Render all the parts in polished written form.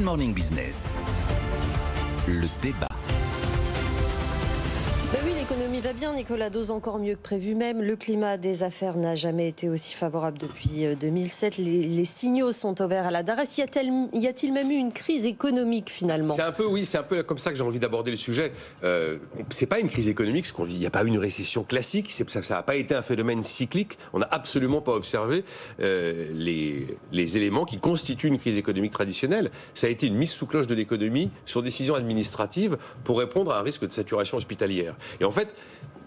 Good Morning Business. Le débat. Ben oui, l'économie va bien, Nicolas Dose, encore mieux que prévu même. Le climat des affaires n'a jamais été aussi favorable depuis 2007. Les signaux sont au vert à la DARES. Y a-t-il même eu une crise économique finalement ? C'est un peu comme ça que j'ai envie d'aborder le sujet. C'est pas une crise économique ce qu'on vit. Il n'y a pas eu une récession classique. Ça n'a pas été un phénomène cyclique. On n'a absolument pas observé les éléments qui constituent une crise économique traditionnelle. Ça a été une mise sous cloche de l'économie sur décision administrative pour répondre à un risque de saturation hospitalière. Et en fait,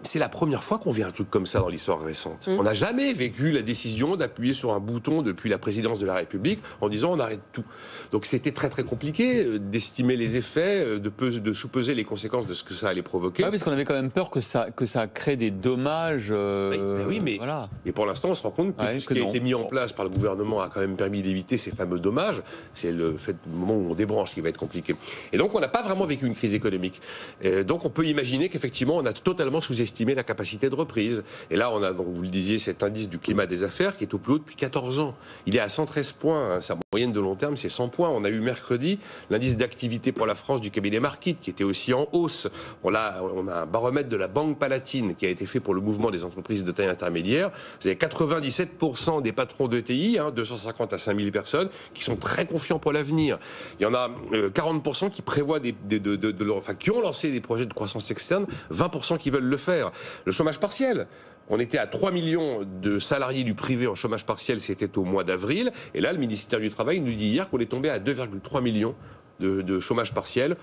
c'est la première fois qu'on vit un truc comme ça dans l'histoire récente. On n'a jamais vécu la décision d'appuyer sur un bouton depuis la présidence de la République en disant on arrête tout. Donc c'était très très compliqué d'estimer les effets, de sous-peser les conséquences de ce que ça allait provoquer. Ah, parce qu'on avait quand même peur que ça crée des dommages. Mais pour l'instant on se rend compte que ce qui a été mis en place par le gouvernement a quand même permis d'éviter ces fameux dommages. C'est le fait du moment où on débranche qui va être compliqué. Et donc on n'a pas vraiment vécu une crise économique. Donc on peut imaginer qu'effectivement on a totalement sous-estimé la capacité de reprise. Et là, on a, donc, vous le disiez, cet indice du climat des affaires qui est au plus haut depuis 14 ans. Il est à 113 points. Sa moyenne de long terme, c'est 100 points. On a eu mercredi l'indice d'activité pour la France du cabinet Markit qui était aussi en hausse. On a un baromètre de la Banque Palatine qui a été fait pour le mouvement des entreprises de taille intermédiaire. Vous avez 97% des patrons d'ETI, 250 à 5000 personnes, qui sont très confiants pour l'avenir. Il y en a 40% qui prévoient qui ont lancé des projets de croissance externe, 20% qui veulent le faire. Le chômage partiel. On était à 3 millions de salariés du privé en chômage partiel, c'était au mois d'avril. Et là, le ministère du Travail nous dit hier qu'on est tombé à 2,3 millions de chômage partiel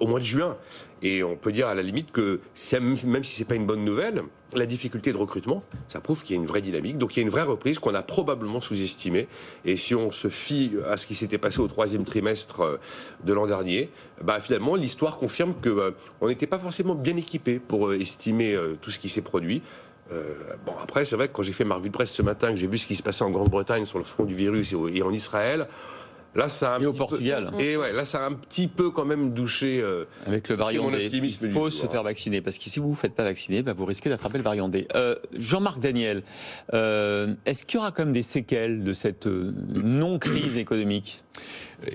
au mois de juin. Et on peut dire à la limite que, même si ce n'est pas une bonne nouvelle, la difficulté de recrutement, ça prouve qu'il y a une vraie dynamique. Donc il y a une vraie reprise qu'on a probablement sous-estimée. Et si on se fie à ce qui s'était passé au troisième trimestre de l'an dernier, finalement l'histoire confirme qu'on n'était pas forcément bien équipé pour estimer tout ce qui s'est produit. Après, c'est vrai que quand j'ai fait ma revue de presse ce matin, que j'ai vu ce qui se passait en Grande-Bretagne sur le front du virus et en Israël, là, ça a et au Portugal. Là, ça a un petit peu quand même douché. Avec le variant D. Il faut se faire vacciner, parce que si vous ne vous faites pas vacciner, vous risquez d'attraper le variant D. Jean-Marc Daniel, est-ce qu'il y aura quand même des séquelles de cette non-crise économique ?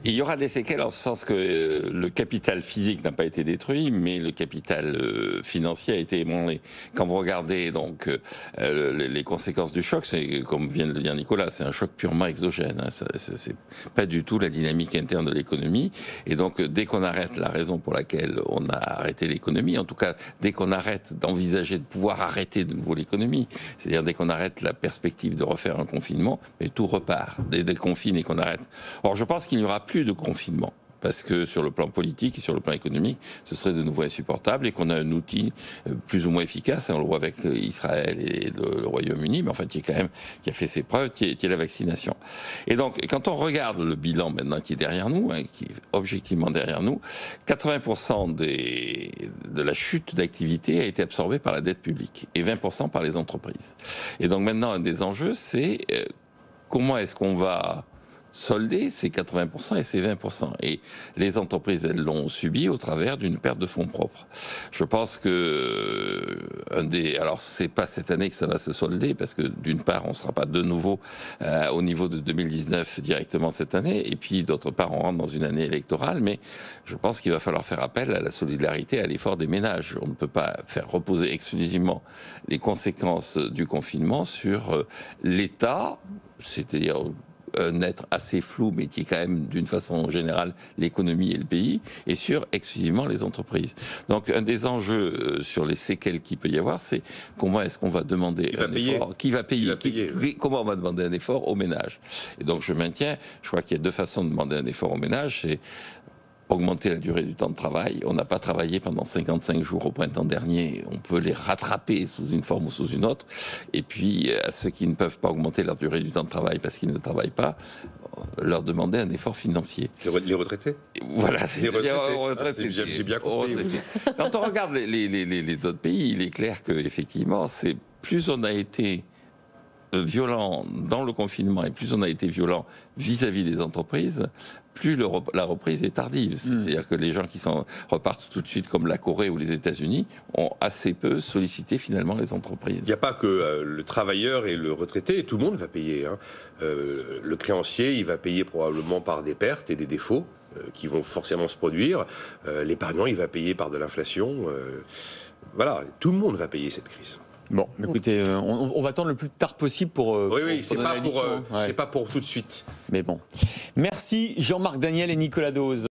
Il y aura des séquelles en ce sens que le capital physique n'a pas été détruit, mais le capital financier a été ébranlé. Quand vous regardez donc les conséquences du choc, c'est comme vient de le dire Nicolas, c'est un choc purement exogène. C'est pas du tout la dynamique interne de l'économie. Et donc dès qu'on arrête la raison pour laquelle on a arrêté l'économie, en tout cas dès qu'on arrête d'envisager de pouvoir arrêter de nouveau l'économie, c'est-à-dire dès qu'on arrête la perspective de refaire un confinement, mais tout repart. Dès qu'on confine et qu'on arrête. Or je pense qu'il n'y aura plus de confinement, parce que sur le plan politique et sur le plan économique, ce serait de nouveau insupportable et qu'on a un outil plus ou moins efficace, on le voit avec Israël et le Royaume-Uni, mais enfin qui a fait ses preuves, qui est la vaccination. Et donc, quand on regarde le bilan maintenant qui est derrière nous, qui est objectivement derrière nous, 80% de la chute d'activité a été absorbée par la dette publique et 20% par les entreprises. Et donc maintenant, un des enjeux, c'est comment est-ce qu'on va solder ces 80% et ces 20%. Et les entreprises, elles l'ont subi au travers d'une perte de fonds propres. Je pense que alors c'est pas cette année que ça va se solder, parce que d'une part, on ne sera pas de nouveau au niveau de 2019 directement cette année, et puis d'autre part, on rentre dans une année électorale, mais je pense qu'il va falloir faire appel à la solidarité, à l'effort des ménages. On ne peut pas faire reposer exclusivement les conséquences du confinement sur l'État, c'est-à-dire un être assez flou, mais qui est quand même, d'une façon générale, l'économie et le pays, et sur exclusivement les entreprises. Donc, un des enjeux sur les séquelles qu'il peut y avoir, c'est comment est-ce qu'on va demander un effort ? Qui va payer ? Comment on va demander un effort aux ménages ? Et donc, je maintiens, je crois qu'il y a deux façons de demander un effort aux ménages, c'est augmenter la durée du temps de travail. On n'a pas travaillé pendant 55 jours au printemps dernier. On peut les rattraper sous une forme ou sous une autre. Et puis, à ceux qui ne peuvent pas augmenter leur durée du temps de travail parce qu'ils ne travaillent pas, leur demander un effort financier. Les retraités ? Voilà, les retraités. J'ai bien compris. Quand on regarde les autres pays, il est clair qu'effectivement, plus on a été violent dans le confinement et plus on a été violent vis-à-vis des entreprises, plus la reprise est tardive. C'est-à-dire que les gens qui repartent tout de suite, comme la Corée ou les États-Unis, ont assez peu sollicité finalement les entreprises. Il n'y a pas que le travailleur et le retraité, tout le monde va payer. Le créancier, il va payer probablement par des pertes et des défauts. qui vont forcément se produire. L'épargnant, il va payer par de l'inflation. Voilà, tout le monde va payer cette crise. Bon, écoutez, on va attendre le plus tard possible pour. Oui, c'est pas pour tout de suite. Mais bon. Merci Jean-Marc Daniel et Nicolas Dose.